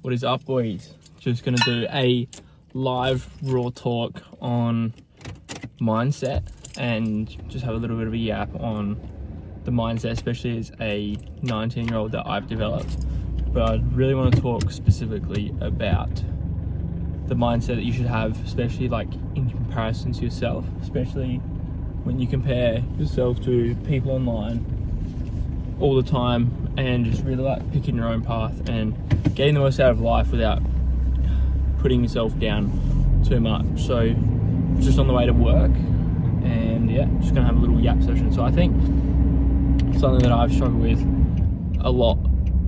What is up, boys? Just gonna do a live raw talk on mindset and just have a little bit of a yap on the mindset, especially as a 19-year-old that I've developed. But I really want to talk specifically about the mindset that you should have, especially like in comparison to yourself, especially when you compare yourself to people online all the time and just really like picking your own path and getting the most out of life without putting yourself down too much. So just on the way to work, and yeah, just gonna have a little yap session. So I think something that I've struggled with a lot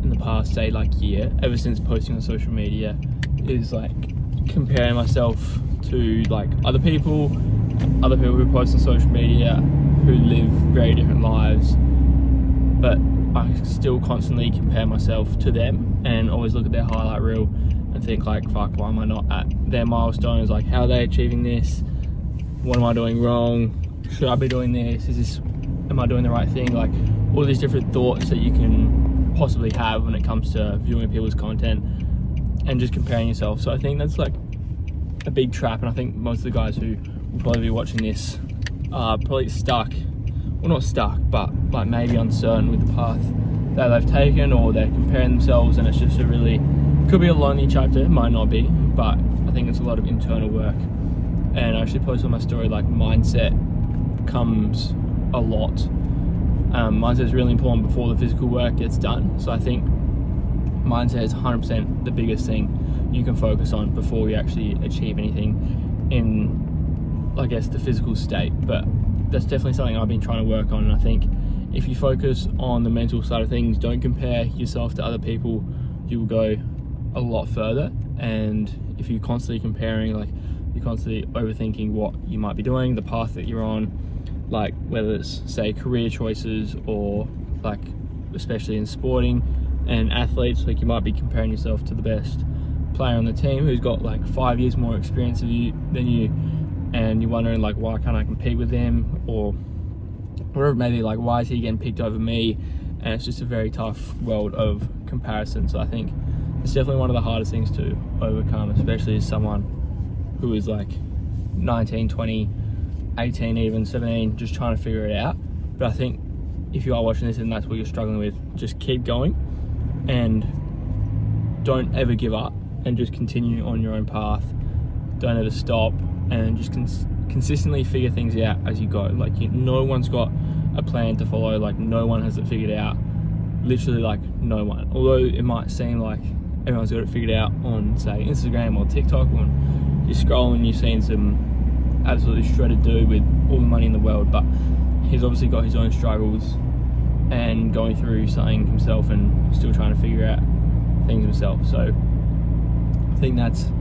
in the past, say like year, ever since posting on social media, is like comparing myself to like other people who post on social media who live very different lives, but I still constantly compare myself to them and always look at their highlight reel and think like, fuck, why am I not at their milestones? Like, how are they achieving this? What am I doing wrong? Should I be doing this? Am I doing the right thing? Like all these different thoughts that you can possibly have when it comes to viewing people's content and just comparing yourself. So I think that's like a big trap, and I think most of the guys who will probably be watching this are probably stuck. Well, not stuck, but like maybe uncertain with the path that they've taken, or they're comparing themselves, and it's just could be a lonely chapter, it might not be, but I think it's a lot of internal work. And I actually posted on my story, like mindset comes a lot. Mindset is really important before the physical work gets done. So I think mindset is 100% the biggest thing you can focus on before you actually achieve anything in, I guess, the physical state. But that's definitely something I've been trying to work on. And I think if you focus on the mental side of things, don't compare yourself to other people, you will go a lot further. And if you're constantly comparing, like you're constantly overthinking what you might be doing, the path that you're on, like whether it's say career choices or like especially in sporting and athletes, like you might be comparing yourself to the best player on the team who's got like 5 years more experience than you, and you're wondering like, why can't I compete with him, or whatever it may be, like why is he getting picked over me? And it's just a very tough world of comparison. So I think it's definitely one of the hardest things to overcome, especially as someone who is like 19, 20, 18, even 17, just trying to figure it out. But I think if you are watching this and that's what you're struggling with, just keep going and don't ever give up, and just continue on your own path. Don't ever stop, and just consistently figure things out as you go. Like no one's got a plan to follow, like no one has it figured out, literally like no one. Although it might seem like everyone's got it figured out on say Instagram or TikTok, when you're scrolling you're seeing some absolutely shredded dude with all the money in the world, but he's obviously got his own struggles and going through something himself and still trying to figure out things himself. So I think that's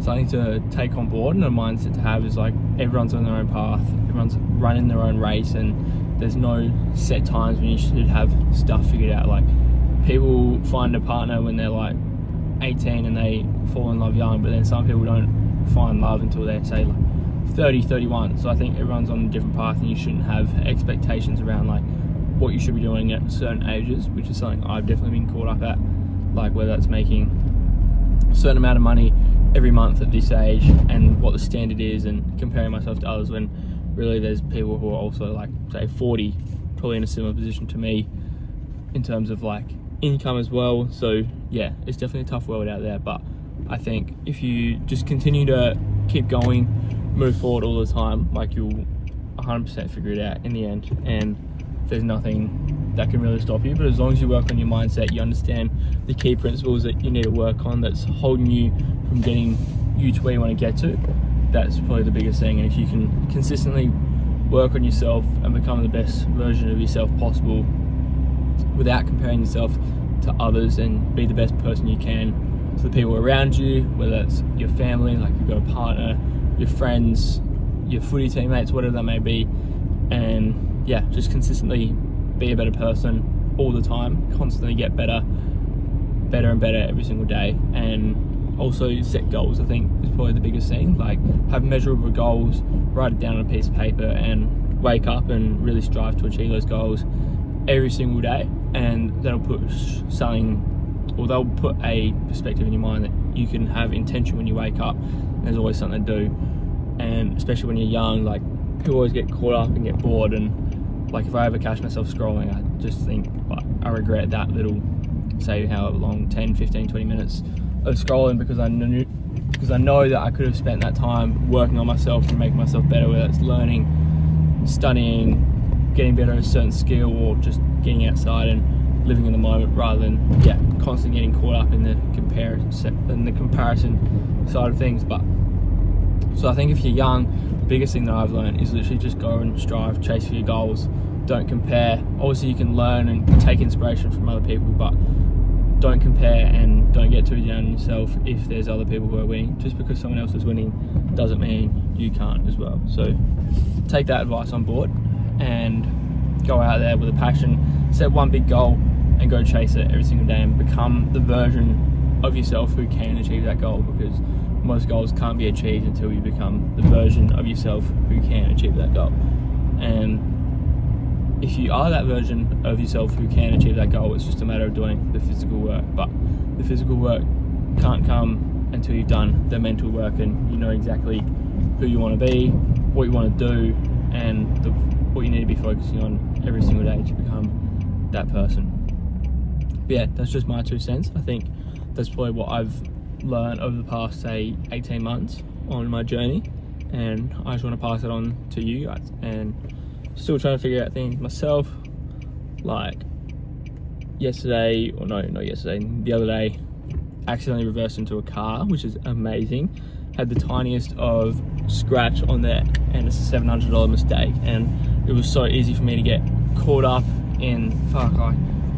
something to take on board, and a mindset to have is like everyone's on their own path, everyone's running their own race, and there's no set times when you should have stuff figured out. Like people find a partner when they're like 18 and they fall in love young, but then some people don't find love until they're say like 30, 31. So I think everyone's on a different path, and you shouldn't have expectations around like what you should be doing at certain ages, which is something I've definitely been caught up at, like whether that's making a certain amount of money every month at this age and what the standard is, and comparing myself to others when really there's people who are also like say 40, probably in a similar position to me in terms of like income as well. So yeah, it's definitely a tough world out there, but I think if you just continue to keep going, move forward all the time, like you'll 100% figure it out in the end, and there's nothing that can really stop you. But as long as you work on your mindset, you understand the key principles that you need to work on that's holding you from getting you to where you want to get to, that's probably the biggest thing. And if you can consistently work on yourself and become the best version of yourself possible without comparing yourself to others, and be the best person you can to the people around you, whether it's your family, like you've got a partner, your friends, your footy teammates, whatever that may be, and yeah, just consistently be a better person all the time, constantly get better and better every single day. And also set goals, I think, is probably the biggest thing. Like have measurable goals, write it down on a piece of paper, and wake up and really strive to achieve those goals every single day, and that'll push something or they'll put a perspective in your mind that you can have intention when you wake up. There's always something to do, and especially when you're young, like you always get caught up and get bored. And like if I ever catch myself scrolling, I just think like I regret that little, say however long, 10, 15, 20 minutes of scrolling, because I know that I could have spent that time working on myself and making myself better, whether it's learning, studying, getting better at a certain skill, or just getting outside and living in the moment, rather than constantly getting caught up in the comparison side of things. But so I think if you're young, the biggest thing that I've learned is literally just go and strive, chase for your goals, don't compare. Obviously you can learn and take inspiration from other people, but don't compare and don't get too down on yourself if there's other people who are winning. Just because someone else is winning doesn't mean you can't as well. So take that advice on board and go out there with a passion, set one big goal and go chase it every single day, and become the version of yourself who can achieve that goal, because most goals can't be achieved until you become the version of yourself who can achieve that goal. And if you are that version of yourself who can achieve that goal, it's just a matter of doing the physical work. But the physical work can't come until you've done the mental work and you know exactly who you want to be, what you want to do, and what you need to be focusing on every single day to become that person. But yeah, that's just my 2 cents. I think that's probably what I've learned over the past, say, 18 months on my journey, and I just want to pass it on to you guys. And still trying to figure out things myself. Like the other day, accidentally reversed into a car, which is amazing. Had the tiniest of scratch on there, and it's a $700 mistake, and it was so easy for me to get caught up in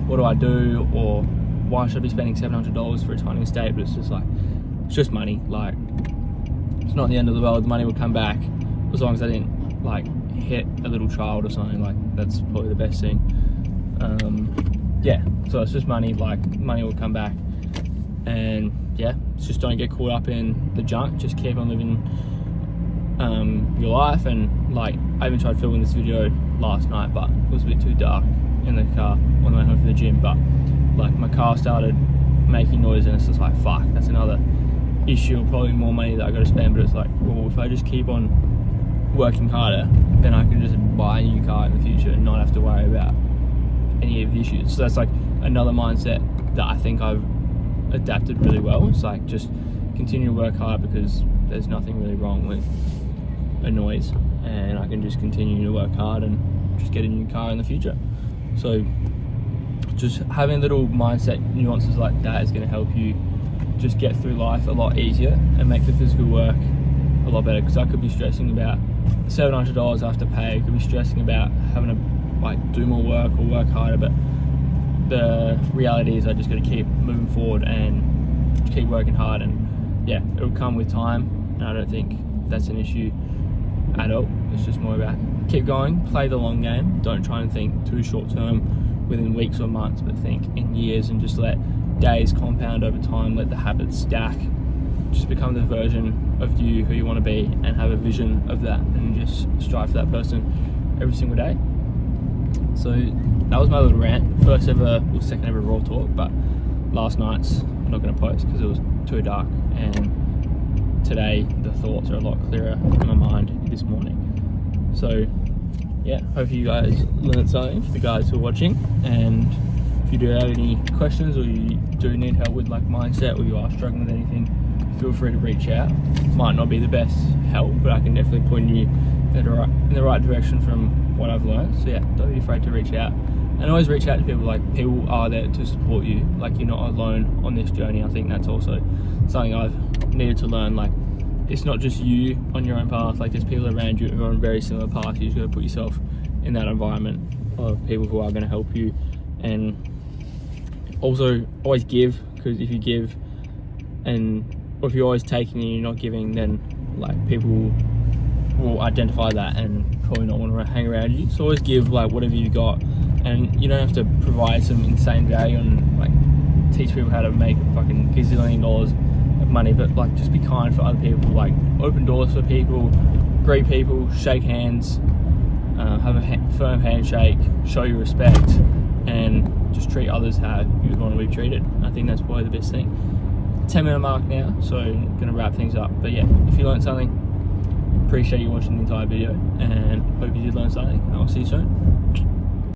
what do I do, or why should I be spending $700 for a tiny mistake? But it's just money. Like, it's not the end of the world. The money will come back as long as I didn't like hit a little child or something. Like, that's probably the best thing. So it's just money. Like, money will come back, and it's just don't get caught up in the junk. Just keep on living your life. And like, I even tried filming this video last night, but it was a bit too dark in the car on the way home from the gym. But like, my car started making noise, and it's just like, fuck, that's another issue, probably more money that I got to spend. But it's like, well, if I just keep on working harder, then I can just buy a new car in the future and not have to worry about any of the issues. So that's like another mindset that I think I've adapted really well. It's like, just continue to work hard, because there's nothing really wrong with a noise, and I can just continue to work hard and just get a new car in the future. So just having little mindset nuances like that is going to help you just get through life a lot easier and make the physical work a lot better. Because I could be stressing about $700 I have to pay, I could be stressing about having to like do more work or work harder, but the reality is I just got to keep moving forward and keep working hard, and it'll come with time. And I don't think that's an issue at all. It's just more about keep going, play the long game. Don't try and think too short term within weeks or months, but think in years, and just let days compound over time, let the habits stack. Just become the version of you who you want to be, and have a vision of that, and just strive for that person every single day. So that was my little rant. Second ever Raw Talk, but last night's I'm not going to post because it was too dark, and today the thoughts are a lot clearer in my mind this morning. So hope you guys learned something, for the guys who are watching. And if you do have any questions, or you do need help with like mindset, or you are struggling with anything, feel free to reach out. Might not be the best help, but I can definitely point you in the right direction from what I've learned. So don't be afraid to reach out, and always reach out to people. Like, people are there to support you. Like, you're not alone on this journey. I think that's also something I've needed to learn. Like, it's not just you on your own path. Like, there's people around you who are on very similar paths. You just got to put yourself in that environment of people who are going to help you. And also always give, because if you give or if you're always taking and you're not giving, then like, people will identify that and probably not want to hang around you. So always give like whatever you got, and you don't have to provide some insane value and like teach people how to make fucking gazillion dollars of money, but like, just be kind for other people. Like, open doors for people, greet people, shake hands, have a firm handshake, show your respect, and just treat others how you would want to be treated. I think that's probably the best thing. 10-minute mark now, so I'm gonna wrap things up. But yeah, if you learned something, appreciate you watching the entire video, and hope you did learn something. I'll see you soon.